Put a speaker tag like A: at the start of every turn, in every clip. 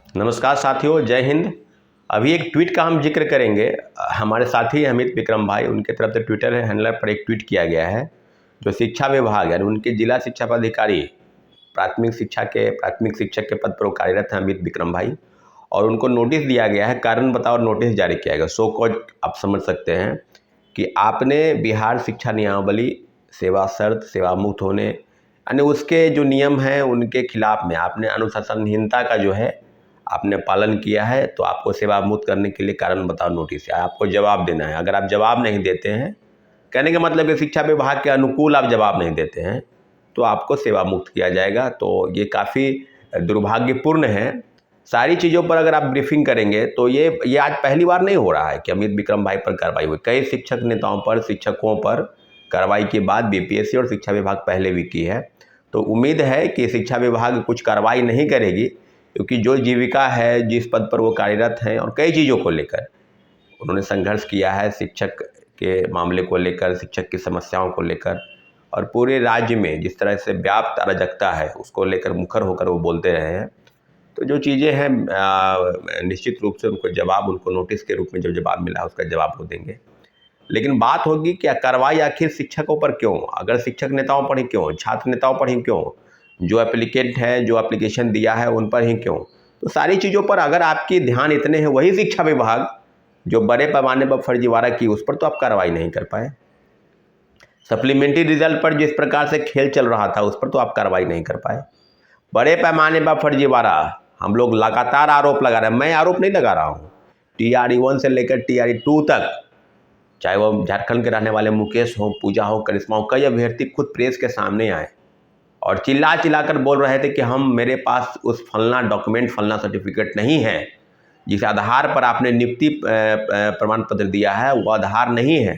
A: नमस्कार साथियों, जय हिंद। अभी एक ट्वीट का हम जिक्र करेंगे। हमारे साथी अमित विक्रम भाई, उनके तरफ से ट्विटर हैंडलर पर एक ट्वीट किया गया है। जो शिक्षा विभाग है, उनके जिला शिक्षा पदाधिकारी प्राथमिक शिक्षक के पद पर कार्यरत हैं अमित विक्रम भाई, और उनको नोटिस दिया गया है। कारण बताओ नोटिस जारी किया गया। सो कॉज आप समझ सकते हैं कि आपने बिहार शिक्षा नियमावली सेवा शर्त सेवा मुक्त होने यानी उसके जो नियम हैं उनके खिलाफ में आपने अनुशासनहीनता का जो है आपने पालन किया है, तो आपको सेवा मुक्त करने के लिए कारण बताओ नोटिस है। आपको जवाब देना है। अगर आप जवाब नहीं देते हैं, कहने का मतलब कि शिक्षा विभाग के अनुकूल आप जवाब नहीं देते हैं, तो आपको सेवा मुक्त किया जाएगा। तो ये काफ़ी दुर्भाग्यपूर्ण है। सारी चीज़ों पर अगर आप ब्रीफिंग करेंगे तो ये आज पहली बार नहीं हो रहा है कि अमित विक्रम भाई पर कार्रवाई हुई। कई शिक्षक नेताओं पर, शिक्षकों पर कार्रवाई के बाद बीपीएससी और शिक्षा विभाग पहले भी की है। तो उम्मीद है कि शिक्षा विभाग कुछ कार्रवाई नहीं करेगी, क्योंकि जो जीविका है, जिस पद पर वो कार्यरत हैं और कई चीज़ों को लेकर उन्होंने संघर्ष किया है, शिक्षक के मामले को लेकर, शिक्षक की समस्याओं को लेकर, और पूरे राज्य में जिस तरह से व्याप्त अराजकता है उसको लेकर मुखर होकर वो बोलते रहे हैं। तो जो चीज़ें हैं निश्चित रूप से उनको नोटिस के रूप में जो जवाब मिला उसका जवाब वो देंगे। लेकिन बात होगी कि कार्रवाई आखिर शिक्षकों पर क्यों? अगर शिक्षक नेताओं पर ही क्यों, छात्र नेताओं पर ही क्यों, जो एप्लीकेंट है, जो एप्लीकेशन दिया है उन पर ही क्यों? तो सारी चीज़ों पर अगर आपकी ध्यान इतने हैं, वही शिक्षा विभाग जो बड़े पैमाने पर फर्जीवाड़ा की, उस पर तो आप कार्रवाई नहीं कर पाए। सप्लीमेंट्री रिजल्ट पर जिस प्रकार से खेल चल रहा था उस पर तो आप कार्रवाई नहीं कर पाए। बड़े पैमाने पर फर्जीवाड़ा हम लोग लगातार आरोप लगा रहे हैं। मैं आरोप नहीं लगा रहा हूँ। TRE 1 से लेकर TRE 2 तक, चाहे वो झारखंड के रहने वाले मुकेश हो, पूजा हो, करिश्मा हो, कई अभ्यर्थी खुद प्रेस के सामने आए और चिल्ला कर बोल रहे थे कि मेरे पास उस फलना डॉक्यूमेंट, फलना सर्टिफिकेट नहीं है, जिस आधार पर आपने नियुक्ति प्रमाण पत्र दिया है वो आधार नहीं है।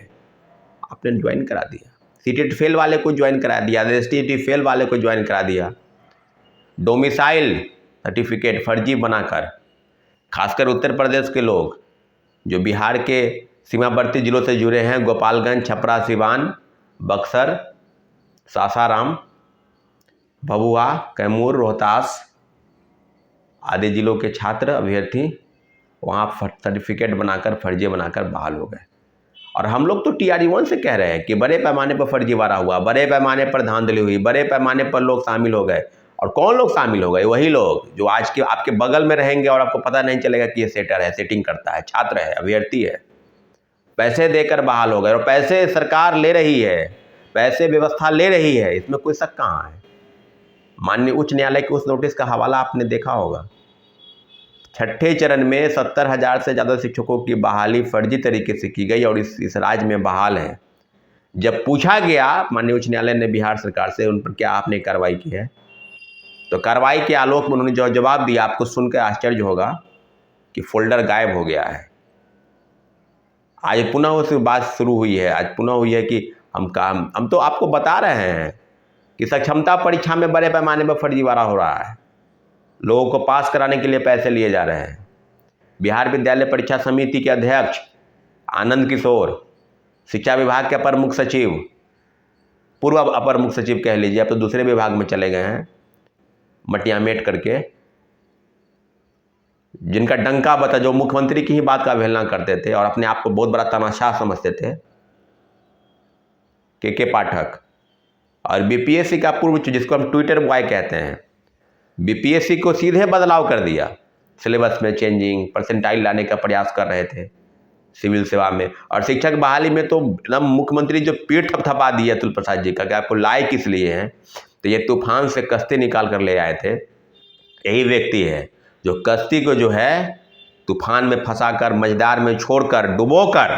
A: आपने ज्वाइन करा दिया, सीटेट फेल वाले को ज्वाइन करा दिया, STT फेल वाले को ज्वाइन करा दिया, डोमिसाइल सर्टिफिकेट फर्जी बनाकर। खासकर उत्तर प्रदेश के लोग जो बिहार के सीमावर्ती जिलों से जुड़े हैं, गोपालगंज, छपरा, सिवान, बक्सर, सासाराम, भभुआ, कैमूर, रोहतास आदि जिलों के छात्र अभ्यर्थी वहाँ सर्टिफिकेट बनाकर, फर्जी बनाकर बहाल हो गए। और हम लोग तो TRE 1 से कह रहे हैं कि बड़े पैमाने पर फर्जीवाड़ा हुआ, बड़े पैमाने पर धांधली हुई, बड़े पैमाने पर लोग शामिल हो गए। और कौन लोग शामिल हो गए? वही लोग जो आज के आपके बगल में रहेंगे और आपको पता नहीं चलेगा कि ये सेटर है, सेटिंग करता है, छात्र है, अभ्यर्थी है। पैसे देकर बहाल हो गए, और पैसे सरकार ले रही है, पैसे व्यवस्था ले रही है, इसमें कोई शक कहाँ है? माननीय उच्च न्यायालय के उस नोटिस का हवाला आपने देखा होगा। छठे चरण में 70,000 से ज़्यादा शिक्षकों की बहाली फर्जी तरीके से की गई और इस राज्य में बहाल है। जब पूछा गया माननीय उच्च न्यायालय ने बिहार सरकार से, उन पर क्या आपने कार्रवाई की है, तो कार्रवाई के आलोक में उन्होंने जो जवाब दिया, आपको सुनकर आश्चर्य होगा कि फोल्डर गायब हो गया है। आज पुनः उस बात शुरू हुई है, आज पुनः हुई है कि हम तो आपको बता रहे हैं कि सक्षमता परीक्षा में बड़े पैमाने पर फर्जीवाड़ा हो रहा है। लोगों को पास कराने के लिए पैसे लिए जा रहे हैं। बिहार विद्यालय परीक्षा समिति के अध्यक्ष आनंद किशोर, शिक्षा विभाग के अपर मुख्य सचिव, पूर्व अपर मुख्य सचिव कह लीजिए, अब तो दूसरे विभाग में चले गए हैं, मटियामेट करके, जिनका डंका बता, जो मुख्यमंत्री की ही बात का अवहेलना करते थे और अपने आप को बहुत बड़ा तानाशाह समझते थे, के पाठक। और बीपीएससी का पूर्व, जिसको हम ट्विटर बॉय कहते हैं, बीपीएससी को सीधे बदलाव कर दिया। सिलेबस में चेंजिंग, परसेंटाइल लाने का प्रयास कर रहे थे सिविल सेवा में। और शिक्षक बहाली में तो एकदम मुख्यमंत्री जो पीठ थपथपा दिया अतुल प्रसाद जी का कि आपको लाए किस लिए हैं, तो ये तूफान से कश्ती निकाल कर ले आए थे। यही व्यक्ति है जो कश्ती को जो है तूफान में फंसाकर, मझधार में छोड़कर, डुबोकर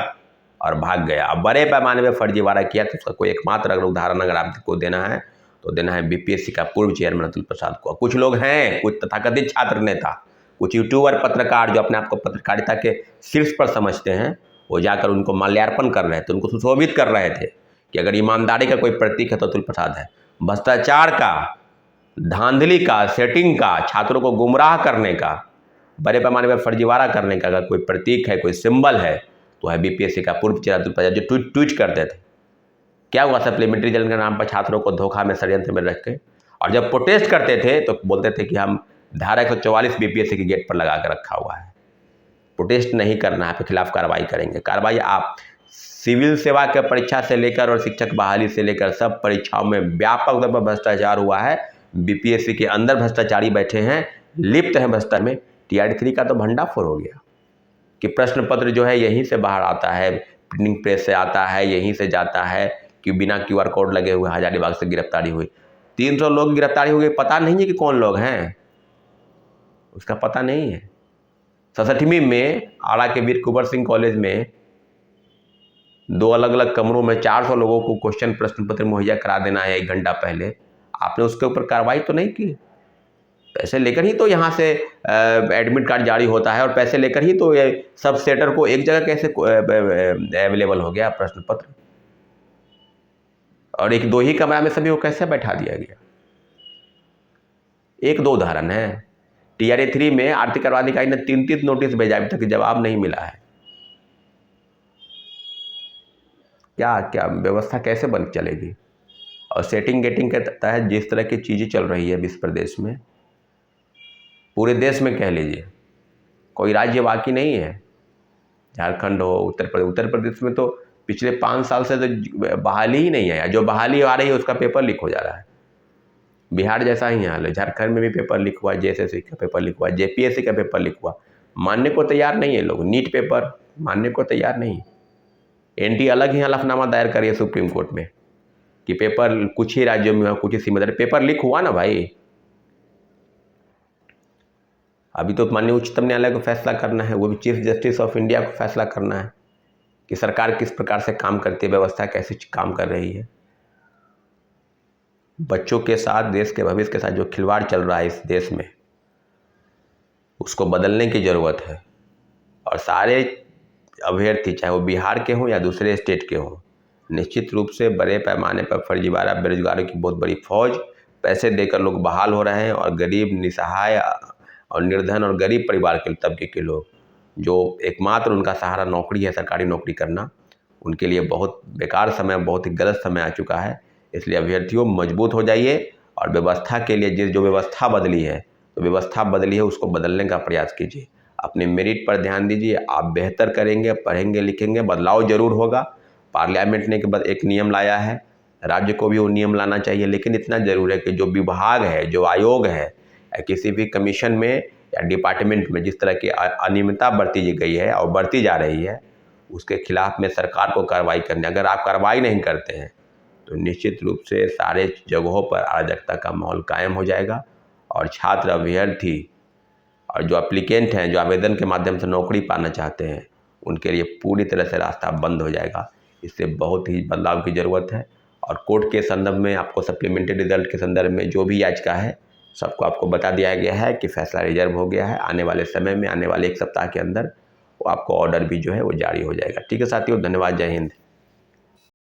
A: और भाग गया। अब बड़े पैमाने में फर्जीवाड़ा किया, तो उसका कोई एकमात्र अगर उदाहरण अगर आपको देना है तो देना है बीपीएससी का पूर्व चेयरमैन अतुल प्रसाद को। कुछ लोग हैं, कुछ तथाकथित छात्र नेता, कुछ यूट्यूबर, पत्रकार जो अपने आप को पत्रकारिता के शीर्ष पर समझते हैं, वो जाकर उनको माल्यार्पण कर रहे थे, उनको सुशोभित कर रहे थे कि अगर ईमानदारी का कोई प्रतीक है तो अतुल प्रसाद है। भ्रष्टाचार का, धांधली का, सेटिंग का, छात्रों को गुमराह करने का, बड़े पैमाने पर फर्जीवाड़ा करने का अगर कोई प्रतीक है, कोई सिंबल है, तो है बीपीएससी का पूर्व चेयरमैन अतुल प्रसाद, जो ट्वीट करते थे। क्या हुआ? सप्लीमेंट्री रिजल्ट के नाम पर छात्रों को धोखा में, षड्यंत्र में रख के, और जब प्रोटेस्ट करते थे तो बोलते थे कि हम धारा 144 बीपीएससी के गेट पर लगा कर रखा हुआ है। प्रोटेस्ट नहीं करना है, आपके खिलाफ कार्रवाई करेंगे। कार्रवाई आप सिविल सेवा के परीक्षा से लेकर और शिक्षक बहाली से लेकर सब परीक्षाओं में व्यापक तौर पर भ्रष्टाचार हुआ है। बीपीएससी के अंदर भ्रष्टाचारी बैठे हैं, लिप्त हैं भ्रष्टाचार में। टीआरडी 3 का तो भंडाफोड़ हो गया कि प्रश्न पत्र जो है यहीं से बाहर आता है, प्रिंटिंग प्रेस से आता है, यहीं से जाता है, कि बिना क्यूआर कोड लगे हुए हजारीबाग से गिरफ्तारी हुई। 300 लोग की गिरफ्तारी हुई, पता नहीं है कि कौन लोग हैं, उसका पता नहीं है। 67वीं में आरा के वीर कुंवर सिंह कॉलेज में 2 अलग अलग कमरों में 400 लोगों को क्वेश्चन प्रश्न पत्र मुहैया करा देना है 1 घंटा पहले, आपने उसके ऊपर कार्रवाई तो नहीं की। पैसे लेकर ही तो यहाँ से एडमिट कार्ड जारी होता है, और पैसे लेकर ही तो ये सब सेंटर को एक जगह कैसे अवेलेबल हो गया प्रश्न पत्र, और 1-2 ही कमरा में सभी को कैसे बैठा दिया गया। 1-2 उदाहरण है। टीआरडी 3 में आर्थिक कार्रवाई अधिकारी ने 3 नोटिस भेजा, अभी तक जवाब नहीं मिला है। क्या क्या व्यवस्था कैसे बन चलेगी। और सेटिंग गेटिंग के तहत जिस तरह की चीज़ें चल रही है इस प्रदेश में, पूरे देश में कह लीजिए, कोई राज्य बाकी नहीं है। झारखंड हो, उत्तर प्रदेश में तो पिछले 5 साल से तो बहाली ही नहीं है, जो बहाली आ रही है उसका पेपर लीक हो जा रहा है। बिहार जैसा ही हाल है, झारखंड में भी पेपर लीक हुआ, जेएसएससी का पेपर लीक हुआ, जेपीएससी का पेपर लीक हुआ। मानने को तैयार नहीं है लोग, नीट पेपर मानने को तैयार नहीं। एनटी अलग ही हलफनामा दायर करिए सुप्रीम कोर्ट में कि पेपर कुछ ही राज्यों में हुआ, कुछ ही सीमित पेपर लीक हुआ ना भाई। अभी तो माननीय उच्चतम न्यायालय को फैसला करना है, वो भी चीफ जस्टिस ऑफ इंडिया को फैसला करना है कि सरकार किस प्रकार से काम करती है, व्यवस्था कैसे काम कर रही है। बच्चों के साथ, देश के भविष्य के साथ जो खिलवाड़ चल रहा है इस देश में, उसको बदलने की ज़रूरत है। और सारे अभ्यर्थी, चाहे वो बिहार के हों या दूसरे स्टेट के हों, निश्चित रूप से बड़े पैमाने पर फर्जीवाड़ा बेरोजगारों की बहुत बड़ी फौज, पैसे देकर लोग बहाल हो रहे हैं, और गरीब, निसहाय और निर्धन और गरीब परिवार के तबके के लोग, जो एकमात्र उनका सहारा नौकरी है, सरकारी नौकरी करना, उनके लिए बहुत बेकार समय, बहुत ही गलत समय आ चुका है। इसलिए अभ्यर्थियों मजबूत हो जाइए, और व्यवस्था के लिए जो व्यवस्था बदली है, तो व्यवस्था बदली है उसको बदलने का प्रयास कीजिए। अपने मेरिट पर ध्यान दीजिए, आप बेहतर करेंगे, पढ़ेंगे लिखेंगे, बदलाव जरूर होगा। पार्लियामेंट ने एक नियम लाया है, राज्य को भी वो नियम लाना चाहिए, लेकिन इतना जरूर है कि जो विभाग है, जो आयोग है, या किसी भी कमीशन में या डिपार्टमेंट में जिस तरह की अनियमितता बरती गई है और बढ़ती जा रही है, उसके खिलाफ में सरकार को कार्रवाई करनी। अगर आप कार्रवाई नहीं करते हैं तो निश्चित रूप से सारे जगहों पर अराजकता का माहौल कायम हो जाएगा, और छात्र, अभ्यर्थी और जो एप्लीकेंट हैं, जो आवेदन के माध्यम से नौकरी पाना चाहते हैं, उनके लिए पूरी तरह से रास्ता बंद हो जाएगा। इससे बहुत ही बदलाव की ज़रूरत है। और कोर्ट के संदर्भ में आपको सप्लीमेंट्री रिजल्ट के संदर्भ में जो भी याचिका है, सबको आपको बता दिया गया है कि फैसला रिजर्व हो गया है। आने वाले समय में, आने वाले 1 सप्ताह के अंदर वो आपको ऑर्डर भी जो है वो जारी हो जाएगा। ठीक है साथियों, धन्यवाद, जय हिंद।